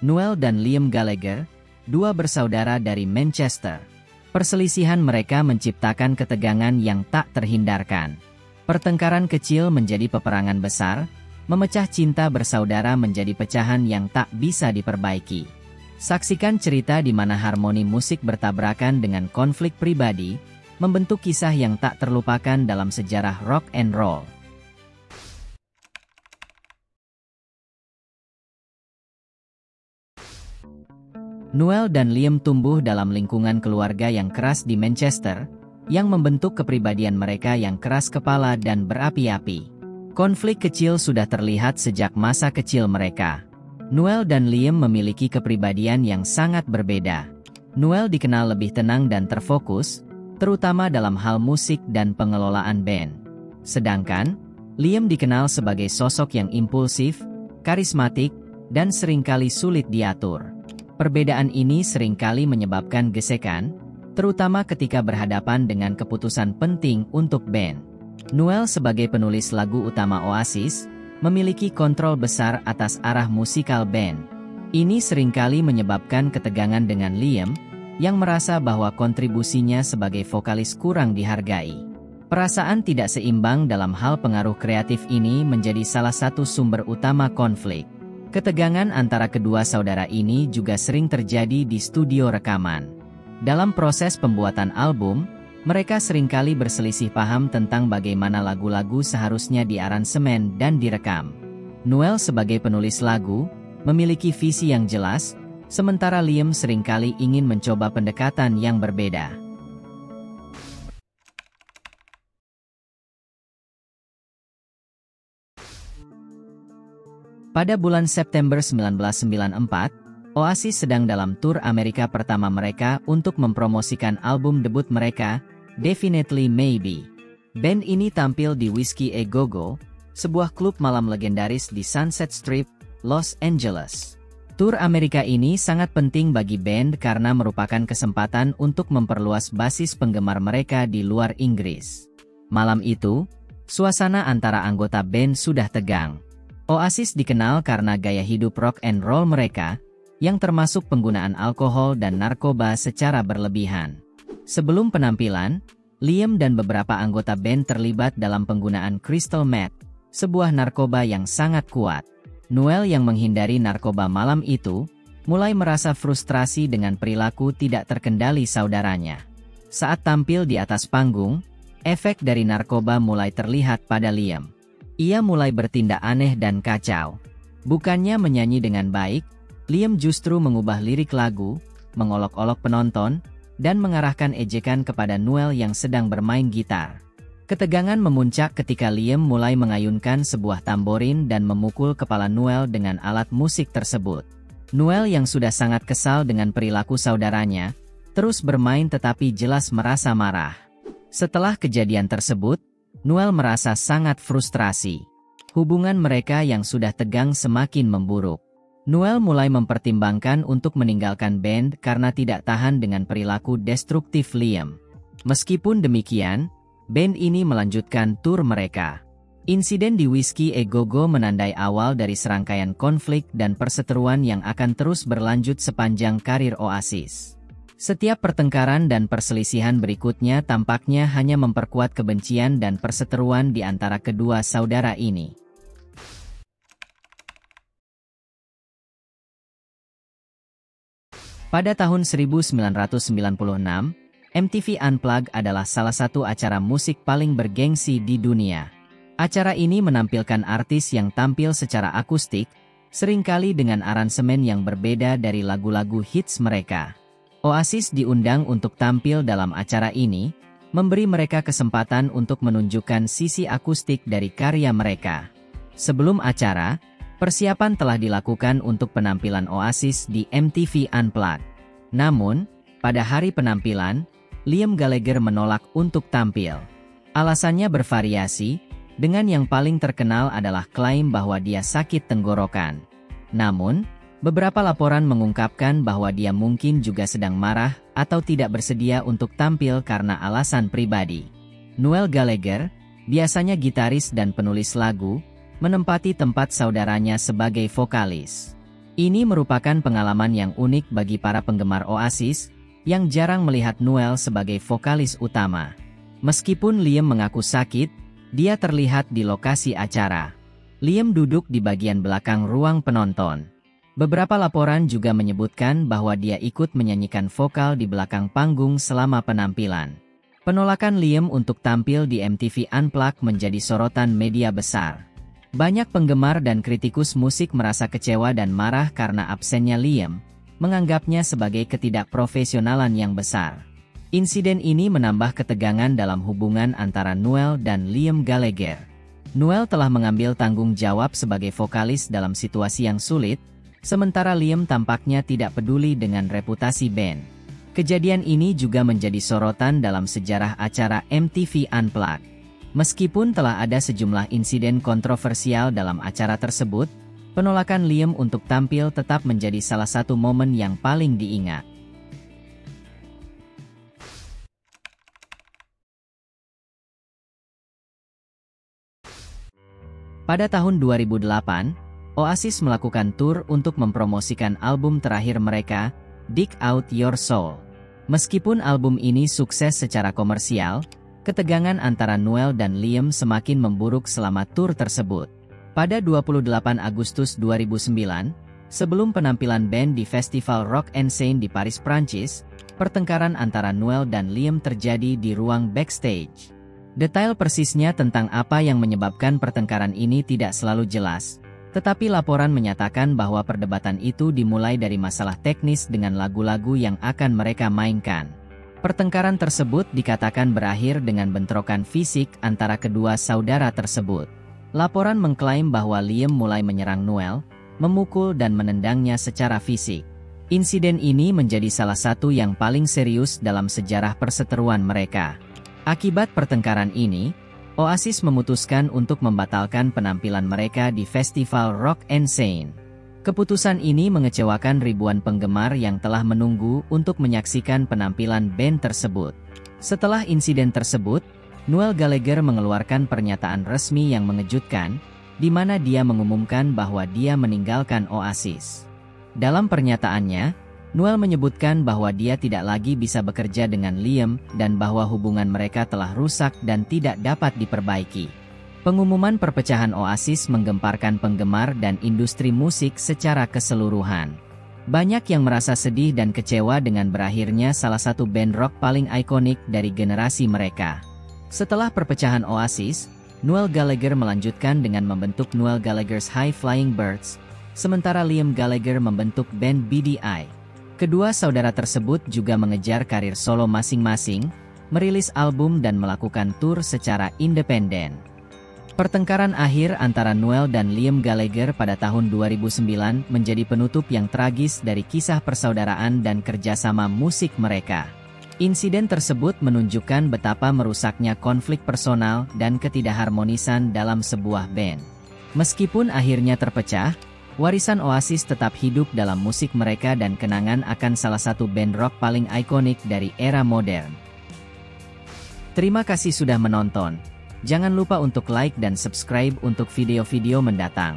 Noel dan Liam Gallagher, dua bersaudara dari Manchester. Perselisihan mereka menciptakan ketegangan yang tak terhindarkan. Pertengkaran kecil menjadi peperangan besar, memecah cinta bersaudara menjadi pecahan yang tak bisa diperbaiki. Saksikan cerita di mana harmoni musik bertabrakan dengan konflik pribadi, membentuk kisah yang tak terlupakan dalam sejarah rock and roll. Noel dan Liam tumbuh dalam lingkungan keluarga yang keras di Manchester, yang membentuk kepribadian mereka yang keras kepala dan berapi-api. Konflik kecil sudah terlihat sejak masa kecil mereka. Noel dan Liam memiliki kepribadian yang sangat berbeda. Noel dikenal lebih tenang dan terfokus, terutama dalam hal musik dan pengelolaan band. Sedangkan, Liam dikenal sebagai sosok yang impulsif, karismatik, dan seringkali sulit diatur. Perbedaan ini seringkali menyebabkan gesekan, terutama ketika berhadapan dengan keputusan penting untuk band. Noel sebagai penulis lagu utama Oasis, memiliki kontrol besar atas arah musikal band. Ini seringkali menyebabkan ketegangan dengan Liam, yang merasa bahwa kontribusinya sebagai vokalis kurang dihargai. Perasaan tidak seimbang dalam hal pengaruh kreatif ini menjadi salah satu sumber utama konflik. Ketegangan antara kedua saudara ini juga sering terjadi di studio rekaman. Dalam proses pembuatan album, mereka seringkali berselisih paham tentang bagaimana lagu-lagu seharusnya diaransemen dan direkam. Noel sebagai penulis lagu, memiliki visi yang jelas, sementara Liam seringkali ingin mencoba pendekatan yang berbeda. Pada bulan September 1994, Oasis sedang dalam tur Amerika pertama mereka untuk mempromosikan album debut mereka, Definitely Maybe. Band ini tampil di Whiskey A Go-Go, sebuah klub malam legendaris di Sunset Strip, Los Angeles. Tur Amerika ini sangat penting bagi band karena merupakan kesempatan untuk memperluas basis penggemar mereka di luar Inggris. Malam itu, suasana antara anggota band sudah tegang. Oasis dikenal karena gaya hidup rock and roll mereka, yang termasuk penggunaan alkohol dan narkoba secara berlebihan. Sebelum penampilan, Liam dan beberapa anggota band terlibat dalam penggunaan crystal meth, sebuah narkoba yang sangat kuat. Noel yang menghindari narkoba malam itu, mulai merasa frustrasi dengan perilaku tidak terkendali saudaranya. Saat tampil di atas panggung, efek dari narkoba mulai terlihat pada Liam. Ia mulai bertindak aneh dan kacau. Bukannya menyanyi dengan baik, Liam justru mengubah lirik lagu, mengolok-olok penonton, dan mengarahkan ejekan kepada Noel yang sedang bermain gitar. Ketegangan memuncak ketika Liam mulai mengayunkan sebuah tamborin dan memukul kepala Noel dengan alat musik tersebut. Noel yang sudah sangat kesal dengan perilaku saudaranya, terus bermain tetapi jelas merasa marah. Setelah kejadian tersebut, Noel merasa sangat frustrasi. Hubungan mereka yang sudah tegang semakin memburuk. Noel mulai mempertimbangkan untuk meninggalkan band karena tidak tahan dengan perilaku destruktif Liam. Meskipun demikian, band ini melanjutkan tur mereka. Insiden di Whiskey A Go-Go menandai awal dari serangkaian konflik dan perseteruan yang akan terus berlanjut sepanjang karir Oasis. Setiap pertengkaran dan perselisihan berikutnya tampaknya hanya memperkuat kebencian dan perseteruan di antara kedua saudara ini. Pada tahun 1996, MTV Unplugged adalah salah satu acara musik paling bergengsi di dunia. Acara ini menampilkan artis yang tampil secara akustik, seringkali dengan aransemen yang berbeda dari lagu-lagu hits mereka. Oasis diundang untuk tampil dalam acara ini, memberi mereka kesempatan untuk menunjukkan sisi akustik dari karya mereka. Sebelum acara, persiapan telah dilakukan untuk penampilan Oasis di MTV Unplugged. Namun, pada hari penampilan, Liam Gallagher menolak untuk tampil. Alasannya bervariasi, dengan yang paling terkenal adalah klaim bahwa dia sakit tenggorokan. Namun, beberapa laporan mengungkapkan bahwa dia mungkin juga sedang marah atau tidak bersedia untuk tampil karena alasan pribadi. Noel Gallagher, biasanya gitaris dan penulis lagu, menempati tempat saudaranya sebagai vokalis. Ini merupakan pengalaman yang unik bagi para penggemar Oasis, yang jarang melihat Noel sebagai vokalis utama. Meskipun Liam mengaku sakit, dia terlihat di lokasi acara. Liam duduk di bagian belakang ruang penonton. Beberapa laporan juga menyebutkan bahwa dia ikut menyanyikan vokal di belakang panggung selama penampilan. Penolakan Liam untuk tampil di MTV Unplugged menjadi sorotan media besar. Banyak penggemar dan kritikus musik merasa kecewa dan marah karena absennya Liam, menganggapnya sebagai ketidakprofesionalan yang besar. Insiden ini menambah ketegangan dalam hubungan antara Noel dan Liam Gallagher. Noel telah mengambil tanggung jawab sebagai vokalis dalam situasi yang sulit, sementara Liam tampaknya tidak peduli dengan reputasi band. Kejadian ini juga menjadi sorotan dalam sejarah acara MTV Unplugged. Meskipun telah ada sejumlah insiden kontroversial dalam acara tersebut, penolakan Liam untuk tampil tetap menjadi salah satu momen yang paling diingat. Pada tahun 2008, Oasis melakukan tur untuk mempromosikan album terakhir mereka, Dig Out Your Soul. Meskipun album ini sukses secara komersial, ketegangan antara Noel dan Liam semakin memburuk selama tur tersebut. Pada 28 Agustus 2009, sebelum penampilan band di Festival Rock en Seine di Paris, Prancis, pertengkaran antara Noel dan Liam terjadi di ruang backstage. Detail persisnya tentang apa yang menyebabkan pertengkaran ini tidak selalu jelas, tetapi laporan menyatakan bahwa perdebatan itu dimulai dari masalah teknis dengan lagu-lagu yang akan mereka mainkan. Pertengkaran tersebut dikatakan berakhir dengan bentrokan fisik antara kedua saudara tersebut. Laporan mengklaim bahwa Liam mulai menyerang Noel, memukul dan menendangnya secara fisik. Insiden ini menjadi salah satu yang paling serius dalam sejarah perseteruan mereka. Akibat pertengkaran ini, Oasis memutuskan untuk membatalkan penampilan mereka di Festival Rock en Seine. Keputusan ini mengecewakan ribuan penggemar yang telah menunggu untuk menyaksikan penampilan band tersebut. Setelah insiden tersebut, Noel Gallagher mengeluarkan pernyataan resmi yang mengejutkan, di mana dia mengumumkan bahwa dia meninggalkan Oasis. Dalam pernyataannya, Noel menyebutkan bahwa dia tidak lagi bisa bekerja dengan Liam dan bahwa hubungan mereka telah rusak dan tidak dapat diperbaiki. Pengumuman perpecahan Oasis menggemparkan penggemar dan industri musik secara keseluruhan. Banyak yang merasa sedih dan kecewa dengan berakhirnya salah satu band rock paling ikonik dari generasi mereka. Setelah perpecahan Oasis, Noel Gallagher melanjutkan dengan membentuk Noel Gallagher's High Flying Birds, sementara Liam Gallagher membentuk band BDI. Kedua saudara tersebut juga mengejar karir solo masing-masing, merilis album dan melakukan tur secara independen. Pertengkaran akhir antara Noel dan Liam Gallagher pada tahun 2009 menjadi penutup yang tragis dari kisah persaudaraan dan kerjasama musik mereka. Insiden tersebut menunjukkan betapa merusaknya konflik personal dan ketidakharmonisan dalam sebuah band. Meskipun akhirnya terpecah, warisan Oasis tetap hidup dalam musik mereka dan kenangan akan salah satu band rock paling ikonik dari era modern. Terima kasih sudah menonton. Jangan lupa untuk like dan subscribe untuk video-video mendatang.